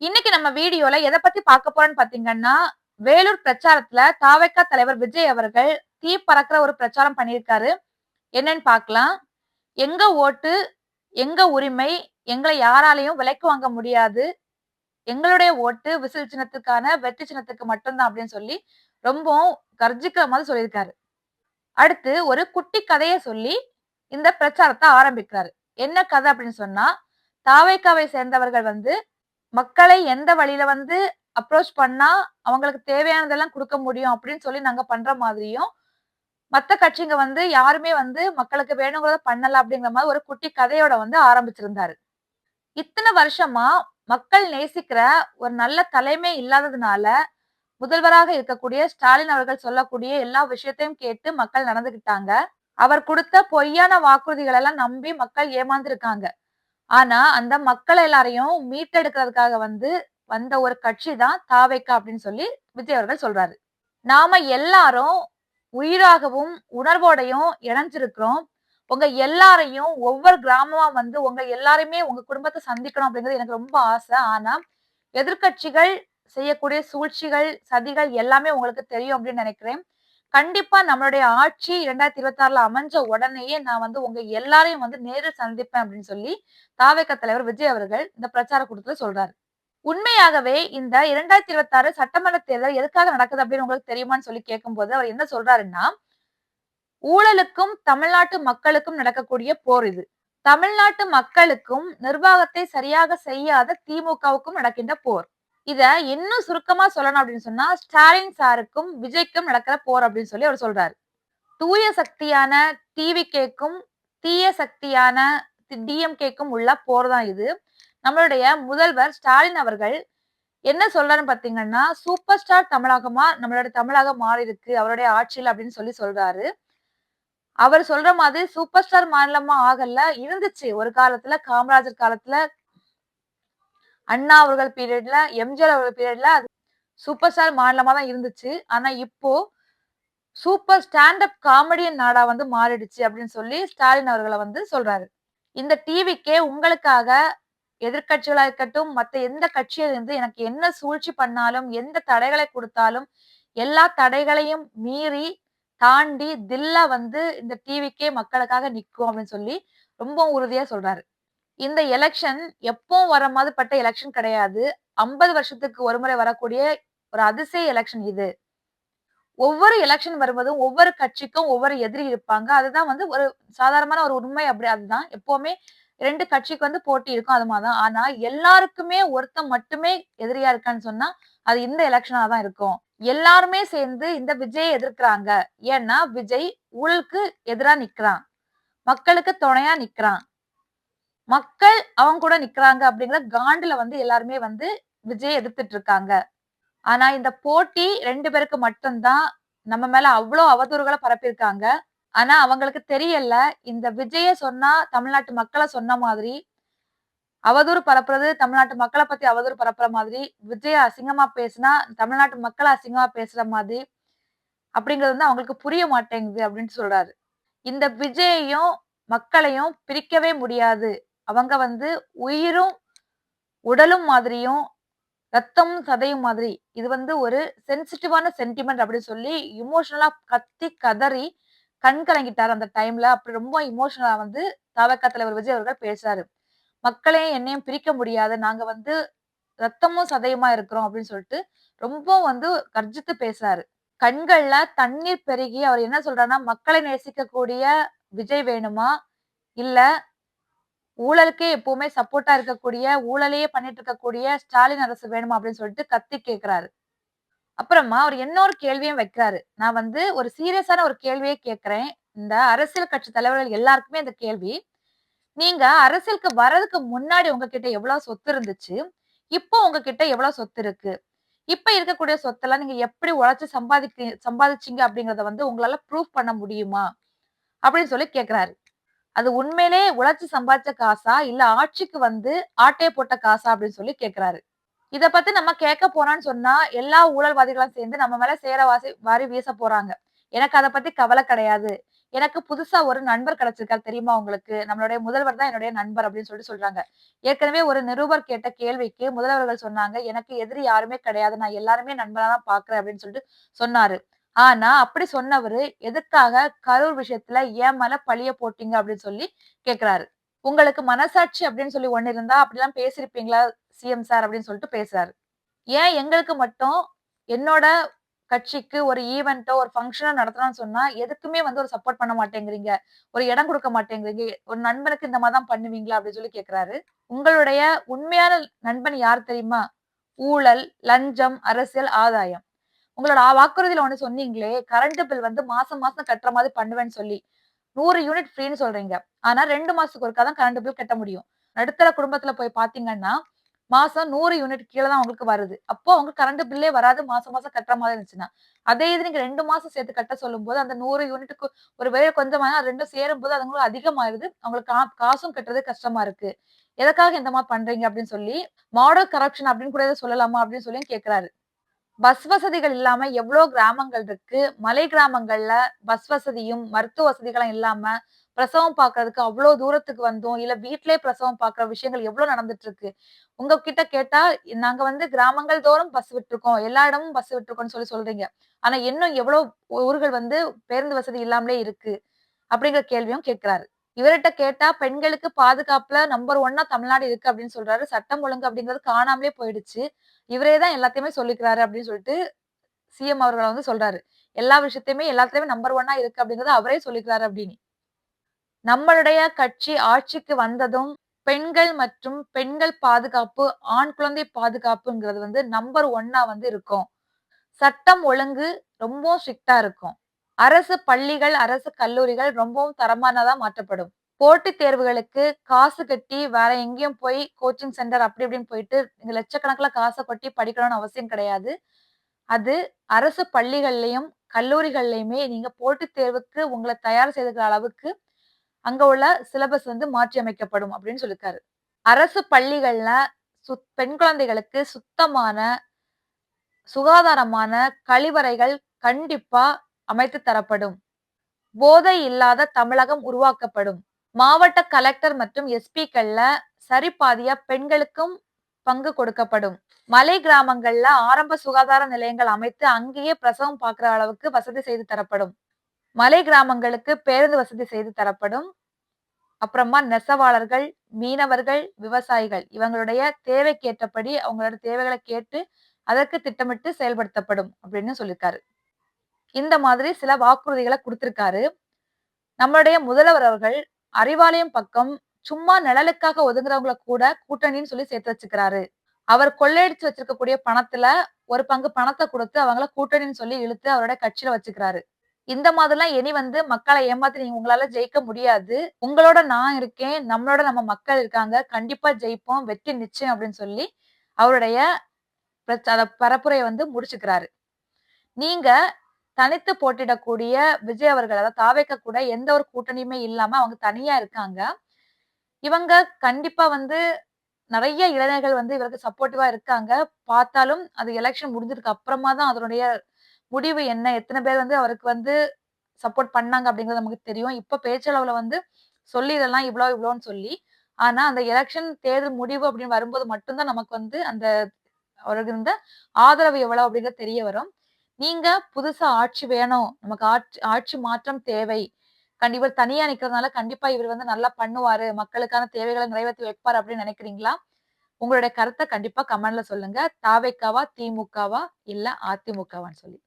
இன்னைக்கு நம்ம வீடியோல எத பத்தி பார்க்க போறோம்னு பாத்தீங்கன்னா, வேலூர் பிரச்சாரத்துல தாவேகா தலைவர் விஜய் அவர்கள் தீ பறக்கிற ஒரு பிரச்சாரம் பண்ணியிருக்காரு. என்னன்னு பார்க்கலாம். எங்க ஓட்டு, எங்க உரிமை, எங்கள யாராலயும் விலைக்கு வாங்க முடியாது. எங்களுடைய ஓட்டு விசில் சின்னத்துக்கான வெற்றி சின்னத்துக்கு மட்டும் தான் அப்படின்னு சொல்லி ரொம்பவும் கர்ஜிக்கிற மாதிரி சொல்லியிருக்காரு. அடுத்து ஒரு குட்டி கதைய சொல்லி இந்த பிரச்சாரத்த ஆரம்பிக்கிறாரு. என்ன கதை அப்படின்னு சொன்னா, தாவேகாவை சேர்ந்தவர்கள் வந்து மக்களை எந்த வழியில வந்து அப்ரோச் பண்ணா அவங்களுக்கு தேவையானதெல்லாம் குடுக்க முடியும் அப்படின்னு சொல்லி நாங்க பண்ற மாதிரியும், மத்த கட்சிங்க வந்து யாருமே வந்து மக்களுக்கு வேணுங்கிறத பண்ணல அப்படிங்கிற மாரி ஒரு குட்டி கதையோட வந்து ஆரம்பிச்சிருந்தாரு. இத்தன வருஷமா மக்கள் நேசிக்கிற ஒரு நல்ல தலைமை இல்லாததுனால, முதல்வராக இருக்கக்கூடிய ஸ்டாலின் அவர்கள் சொல்லக்கூடிய எல்லா விஷயத்தையும் கேட்டு மக்கள் நடந்துக்கிட்டாங்க. அவர் குடுத்த பொய்யான வாக்குறுதிகள் எல்லாம் நம்பி மக்கள் ஏமாந்துருக்காங்க. ஆனா, அந்த மக்கள் எல்லாரையும் மீட்டெடுக்கிறதுக்காக வந்து வந்த ஒரு கட்சி தான் தாவேக்கா அப்படின்னு சொல்லி விஜய் அவர்கள் சொல்றாரு. நாம எல்லாரும் உயிராகவும், உணர்வோடையும் இணைஞ்சிருக்கிறோம். உங்க எல்லாரையும் ஒவ்வொரு கிராமமா வந்து உங்க எல்லாரையுமே உங்க குடும்பத்த சந்திக்கணும் அப்படிங்கிறது எனக்கு ரொம்ப ஆசை. ஆனா, எதிர்க்கட்சிகள் செய்யக்கூடிய சூழ்ச்சிகள், சதிகள் எல்லாமே உங்களுக்கு தெரியும் அப்படின்னு நினைக்கிறேன். கண்டிப்பா நம்மளுடைய ஆட்சி 2026ல அமைஞ்ச உடனேயே நான் வந்து உங்க எல்லாரையும் வந்து நேரில் சந்திப்பேன் அப்படின்னு சொல்லி தாவேகா தலைவர் விஜய் அவர்கள் இந்த பிரச்சார கூட்டத்துல சொல்றாரு. உண்மையாகவே இந்த 2026 சட்டமன்ற தேர்தல் எதுக்காக நடக்குது அப்படின்னு உங்களுக்கு தெரியுமான்னு சொல்லி கேட்கும்போது அவர் என்ன சொல்றாருன்னா, ஊழலுக்கும் தமிழ்நாட்டு மக்களுக்கும் நடக்கக்கூடிய போர் இது. தமிழ்நாட்டு மக்களுக்கும் நிர்வாகத்தை சரியாக செய்யாத திமுகவுக்கும் நடக்கின்ற போர். இத இன்னும் சுருக்கமா சொல்லணும் அப்படின்னு சொன்னா, ஸ்டாலின் சாருக்கும், விஜய்க்கும் நடக்கிற போர் அப்படின்னு சொல்லி அவர் சொல்றாரு. தூய சக்தியான டிவிகேக்கும், தீய சக்தியான டிஎம்கேக்கும் உள்ள போர் தான் இது. நம்மளுடைய முதல்வர் ஸ்டாலின் அவர்கள் என்ன சொல்றாருன்னு பார்த்தீங்கன்னா, சூப்பர் ஸ்டார் தமிழகமா நம்மளோட தமிழகம் மாறியிருக்கு அவருடைய ஆட்சியில அப்படின்னு சொல்லி சொல்றாரு. அவர் சொல்ற மாதிரி சூப்பர் ஸ்டார் மாநிலமா ஆகல. இருந்துச்சு ஒரு காலத்துல காமராஜர் காலத்துல, அண்ணா அவர்கள் பீரியட்ல, எம்ஜிஆர் அவர்கள் பீரியட்ல அது சூப்பர் ஸ்டார் மாநிலமா தான் இருந்துச்சு. ஆனா இப்போ சூப்பர் ஸ்டாண்ட் அப் காமெடியன் நாடா வந்து மாறிடுச்சு அப்படின்னு சொல்லி ஸ்டாலின் அவர்கள வந்து சொல்றாரு. இந்த டிவிக்கே உங்களுக்காக எதிர்க்கட்சிகளா இருக்கட்டும், மத்த எந்த கட்சியில இருந்து எனக்கு என்ன சூழ்ச்சி பண்ணாலும், எந்த தடைகளை குடுத்தாலும், எல்லா தடைகளையும் மீறி, தாண்டி தில்லா வந்து இந்த டிவிக்கே மக்களுக்காக நிக்கும் அப்படின்னு சொல்லி ரொம்ப உறுதியா சொல்றாரு. இந்த எலக்ஷன் எப்பவும் வர மாதிரிப்பட்ட எலக்ஷன் கிடையாது. 50 வருஷத்துக்கு ஒரு முறை வரக்கூடிய ஒரு அதிசய எலக்ஷன் இது. ஒவ்வொரு எலக்ஷன் வரும்போதும் ஒவ்வொரு கட்சிக்கும் ஒவ்வொரு எதிரி இருப்பாங்க. அதுதான் வந்து ஒரு சாதாரணமான ஒரு உண்மை அப்படி அதுதான். எப்பவுமே 2 கட்சிக்கு வந்து போட்டி இருக்கும். அது மாரி தான். ஆனா எல்லாருக்குமே ஒருத்தன் மட்டுமே எதிரியா இருக்கான்னு சொன்னா, அது இந்த எலக்ஷனா தான் இருக்கும். எல்லாருமே சேர்ந்து இந்த விஜய எதிர்க்கிறாங்க. ஏன்னா, விஜய் ஊழலுக்கு எதிரா நிக்கிறான். மக்களுக்கு துணையா நிக்கிறான். மக்கள் அவன் கூட நிக்கிறாங்க அப்படிங்கிற காண்டுல வந்து எல்லாருமே வந்து விஜய எதிர்த்துட்டு இருக்காங்க. ஆனா இந்த போட்டி 2 பேருக்கு மட்டும் தான். நம்ம மேல அவ்ளோ அவதூறுகள பரப்பியிருக்காங்க. ஆனா அவங்களுக்கு தெரியல. இந்த விஜய சொன்னா தமிழ்நாட்டு மக்கள சொன்ன மாதிரி, அவதூறு பரப்புறது தமிழ்நாட்டு மக்கள பத்தி அவதூறு பரப்புற மாதிரி, விஜய அசிங்கமா பேசினா தமிழ்நாட்டு மக்கள அசிங்கமா பேசுற மாதிரி, அப்படிங்கிறது வந்து அவங்களுக்கு புரிய மாட்டேங்குது அப்படின்னு சொல்றாரு. இந்த விஜயையும், மக்களையும் பிரிக்கவே முடியாது. அவங்க வந்து உயிரும், உடலும் மாதிரியும் ரத்தமும், சதையும் மாதிரி. இது வந்து ஒரு சென்சிட்டிவான சென்டிமெண்ட் அப்படின்னு சொல்லி, எமோஷனலா கத்தி கதறி கண் கலங்கிட்டாரு அந்த டைம்ல. அப்படி ரொம்ப எமோஷனலா வந்து தவக தலைவர் விஜய் அவர்கள் பேசுறாரு. "மக்களையும் என்னையும் பிரிக்க முடியாது. நாங்க வந்து ரத்தமும், சதையுமா இருக்கிறோம்" அப்படின்னு சொல்லிட்டு ரொம்ப வந்து கர்ஜித்து பேசுறாரு. கண்கள்ல தண்ணீர் பெருகி அவர் என்ன சொல்றாருன்னா, "மக்களை நேசிக்கக்கூடிய விஜய் வேணுமா? இல்ல ஊழலுக்கே எப்பவுமே சப்போர்ட்டா இருக்கக்கூடிய, ஊழலையே பண்ணிட்டு இருக்கக்கூடிய ஸ்டாலின் அரசு வேணுமா?" அப்படின்னு சொல்லிட்டு கத்தி கேட்கிறாரு. அப்புறமா அவர் இன்னொரு கேள்வியும் வைக்கிறாரு. நான் வந்து ஒரு சீரியஸான ஒரு கேள்வியே கேட்கிறேன். இந்த அரசியல் கட்சி தலைவர்கள் எல்லாருக்குமே இந்த கேள்வி. நீங்க அரசியலுக்கு வர்றதுக்கு முன்னாடி உங்ககிட்ட எவ்வளவு சொத்து இருந்துச்சு? இப்போ உங்ககிட்ட எவ்வளவு சொத்து இருக்கு? இப்ப இருக்கக்கூடிய சொத்தெல்லாம் நீங்க எப்படி உழைச்சு சம்பாதிச்சீங்க அப்படிங்கிறத வந்து உங்களால ப்ரூஃப் பண்ண முடியுமா? அப்படின்னு சொல்லி கேட்கிறாரு. அது உண்மையிலே உழைச்சு சம்பாதிச்ச காசா? இல்ல ஆட்சிக்கு வந்து ஆட்டைய போட்ட காசா? அப்படின்னு சொல்லி கேட்கிறாரு. இத பத்தி நம்ம கேட்க போனோம்னு சொன்னா, எல்லா ஊழல்வாதிகளும் சேர்ந்து நம்ம மேல சேர வாரி வீச போறாங்க. எனக்கு அத பத்தி கவல கிடையாது. எனக்கு புதுசா ஒரு நண்பர் கிடைச்சிருக்காரு தெரியுமா உங்களுக்கு? நம்மளுடைய முதல்வர் தான் என்னுடைய நண்பர் அப்படின்னு சொல்லிட்டு சொல்றாங்க. ஏற்கனவே ஒரு நிருபர் கேட்ட கேள்விக்கு முதல்வர்கள் சொன்னாங்க, "எனக்கு எதிரி யாருமே கிடையாது. நான் எல்லாருமே நண்பரா தான் பார்க்கிறேன்" அப்படின்னு சொல்லிட்டு சொன்னாரு. ஆனா, அப்படி சொன்னவரு, எதுக்காக கரூர் விஷயத்துல என் மேல பழிய போட்டீங்க அப்படின்னு சொல்லி கேட்கிறாரு. உங்களுக்கு மனசாட்சி அப்படின்னு சொல்லி ஒண்ணு இருந்தா, அப்படிலாம் பேசியிருப்பீங்களா சிஎம் சார் அப்படின்னு சொல்லிட்டு பேசுறாரு. ஏன் எங்களுக்கு மட்டும் என்னோட கட்சிக்கு ஒரு ஈவென்ட்டோ, ஒரு ஃபங்ஷனோ நடத்தணும்னு சொன்னா, எதுக்குமே வந்து ஒரு சப்போர்ட் பண்ண மாட்டேங்கிறீங்க. ஒரு இடம் குடுக்க மாட்டேங்கிறீங்க. ஒரு நண்பனுக்கு இந்த மாரி தான் பண்ணுவீங்களா? அப்படின்னு சொல்லி கேட்கிறாரு. உங்களுடைய உண்மையான நண்பன் யார் தெரியுமா? ஊழல், லஞ்சம், அரசியல், ஆதாயம். உங்களோட வாக்குறுதியில ஒண்ணு சொன்னீங்களே, கரண்ட் பில் வந்து மாசம் மாசம் கட்டுற மாதிரி பண்ணுவேன்னு சொல்லி. 100 யூனிட் ஃப்ரீன்னு சொல்றீங்க. ஆனா 2 மாசத்துக்கு ஒருக்கா தான் கரண்ட் பில் கட்ட முடியும். நடுத்தர குடும்பத்துல போய் பார்த்தீங்கன்னா, மாசம் 100 யூனிட் கீழ தான் உங்களுக்கு வருது. அப்போ உங்க கரண்ட் பில்லே வராது மாசம் மாசம் கட்டுற மாதிரி இருந்துச்சுன்னா. அதே இது நீங்க 2 மாசம் சேர்த்து கட்ட சொல்லும்போது, அந்த 100 யூனிட்டுக்கு ஒரு வேளை கொஞ்சமா 2ம் சேரும்போது அது உங்களுக்கு அதிகமாயிருது. உங்களுக்கு காசும் கட்டுறது கஷ்டமா இருக்கு. எதுக்காக இந்த மாரி பண்றீங்க? அப்படின்னு சொல்லி, மாடல் கரப்ஷன் அப்படின்னு கூட இத சொல்லலாமா? அப்படின்னு சொல்லியும் கேட்கிறாரு. பஸ் வசதிகள் இல்லாம எவ்ளோ கிராமங்கள் இருக்கு. மலை கிராமங்கள்ல பஸ் வசதியும், மருத்துவ வசதிகளும் இல்லாம, பிரசவம் பார்க்கறதுக்கு அவ்ளோ தூரத்துக்கு வந்தும், இல்ல வீட்லயே பிரசவம் பார்க்குற விஷயங்கள் எவ்ளோ நடந்துட்டு இருக்கு. உங்க கிட்ட கேட்டா, நாங்க வந்து கிராமங்கள் தோறும் பஸ் விட்டுருக்கோம். எல்லா இடமும் பஸ் விட்டுருக்கோம்ன்னு சொல்லி சொல்றீங்க. ஆனா இன்னும் எவ்ளோ ஊர்கள் வந்து பேருந்து வசதி இல்லாமலே இருக்கு. அப்படிங்கிற கேள்வியும் கேட்கிறாரு. இவர்ட்ட கேட்டா பெண்களுக்கு பாதுகாப்புல நம்பர் 1 தமிழ்நாடு இருக்கு அப்படின்னு சொல்றாரு. சட்டம் ஒழுங்கு அப்படிங்கிறது காணாமலே போயிடுச்சு. இவரே தான் எல்லாத்தையுமே சொல்லிக்கிறாரு அப்படின்னு சொல்லிட்டு சிஎம் அவர்கள் வந்து சொல்றாரு. எல்லா விஷயத்தையுமே எல்லாத்துலயுமே நம்பர் 1 இருக்கு அப்படிங்கிறத அவரே சொல்லிக்கிறாரு அப்படின்னு. நம்மளுடைய கட்சி ஆட்சிக்கு வந்ததும் பெண்கள் மற்றும் பெண்கள் பாதுகாப்பு, ஆண் குழந்தை பாதுகாப்புங்கிறது வந்து நம்பர் 1 வந்து இருக்கும். சட்டம் ஒழுங்கு ரொம்பவும் ஸ்ட்ரிக்ட்டா இருக்கும். அரசு பள்ளிகள், அரசு கல்லூரிகள் ரொம்பவும் தரமானதா மாற்றப்படும். போட்டித் தேர்வுகளுக்கு காசு கட்டி வேற எங்கேயும் போய் கோச்சிங் சென்டர் அப்படி இப்படின்னு போயிட்டு நீங்க லட்சக்கணக்குல காச கொட்டி படிக்கணும்னு அவசியம் கிடையாது. அது அரசு பள்ளிகள்லயும், கல்லூரிகள்லயுமே நீங்க போட்டித் தேர்வுக்கு உங்கள தயார் செய்துக்கிற அளவுக்கு அங்க உள்ள சிலபஸ் வந்து மாற்றி அமைக்கப்படும் அப்படின்னு சொல்லிருக்காரு. அரசு பள்ளிகள்ல பெண் குழந்தைகளுக்கு சுத்தமான, சுகாதாரமான கழிவறைகள் கண்டிப்பா அமைத்து தரப்படும். போதை இல்லாத தமிழகம் உருவாக்கப்படும். மாவட்ட கலெக்டர் மற்றும் எஸ்பிக்கள்ல சரிபாதியா பெண்களுக்கும் பங்கு கொடுக்கப்படும். மலை கிராமங்கள்ல ஆரம்ப சுகாதார நிலையங்கள் அமைத்து அங்கேயே பிரசவம் பார்க்கிற அளவுக்கு வசதி செய்து தரப்படும். மலை கிராமங்களுக்கு பேருந்து வசதி செய்து தரப்படும். அப்புறமா நெசவாளர்கள், மீனவர்கள், விவசாயிகள் இவங்களுடைய தேவைக்கேற்றபடி அவங்களோட தேவைகள கேட்டு அதற்கு திட்டமிட்டு செயல்படுத்தப்படும் அப்படின்னு சொல்லியிருக்காரு. இந்த மாதிரி சில வாக்குறுதிகள குடுத்திருக்காரு. நம்மளுடைய முதல்வர் அவர்கள் அறிவாலயம் பக்கம் சும்மா நிழலுக்காக ஒதுங்குறவங்கள கூட கூட்டணின்னு சொல்லி சேர்த்து வச்சுக்கிறாரு. அவர் கொள்ளையடிச்சு வச்சிருக்கக்கூடிய பணத்துல ஒரு பங்கு பணத்த குடுத்து அவங்கள கூட்டணின்னு சொல்லி இழுத்து அவரோட கட்சியில வச்சுக்கிறாரு. இந்த மாதிரிலாம் இனி வந்து மக்கள ஏமாத்தி நீங்க உங்களால ஜெயிக்க முடியாது. உங்களோட நான் இருக்கேன். நம்மளோட நம்ம மக்கள் இருக்காங்க. கண்டிப்பா ஜெயிப்போம். வெற்றி நிச்சயம் அப்படின்னு சொல்லி அவருடைய பரப்புரைய வந்து முடிச்சுக்கிறாரு. நீங்க தனித்து போட்டியிடக்கூடிய விஜய் அவர்கள், அதாவது தாவேக்கா கூட எந்த ஒரு கூட்டணியுமே இல்லாம அவங்க தனியா இருக்காங்க. இவங்க கண்டிப்பா வந்து நெறைய இளைஞர்கள் வந்து இவருக்கு சப்போர்ட்டிவா இருக்காங்க. பார்த்தாலும் அது எலக்ஷன் முடிஞ்சதுக்கு அப்புறமா தான் அதனுடைய முடிவு என்ன? எத்தன பேர் வந்து அவருக்கு வந்து சப்போர்ட் பண்ணாங்க அப்படிங்கிறது நமக்கு தெரியும். இப்ப பேச்சளவுல வந்து சொல்லிறலாம் இவ்ளோ இவ்ளோன்னு சொல்லி. ஆனா அந்த எலக்ஷன் தேர்தல் முடிவு அப்படின்னு வரும்போது மட்டும் தான் நமக்கு வந்து அந்த அவருக்கு இருந்த ஆதரவு எவ்வளவு அப்படிங்கிறது தெரிய வரும். நீங்க புதுசா ஆட்சி வேணும். நமக்கு ஆட்சி மாற்றம் தேவை. இவர் தனியா நிக்கிறதுனால கண்டிப்பா இவர் வந்து நல்லா பண்ணுவாரு. மக்களுக்கான தேவைகள நிறைவேத்தி வைப்பாரு அப்படின்னு நினைக்கிறீங்களா? உங்களுடைய கருத்த கண்டிப்பா கமெண்ட்ல சொல்லுங்க. தாவேக்காவா? திமுகவா? இல்ல அதிமுகவான்னு சொல்லி.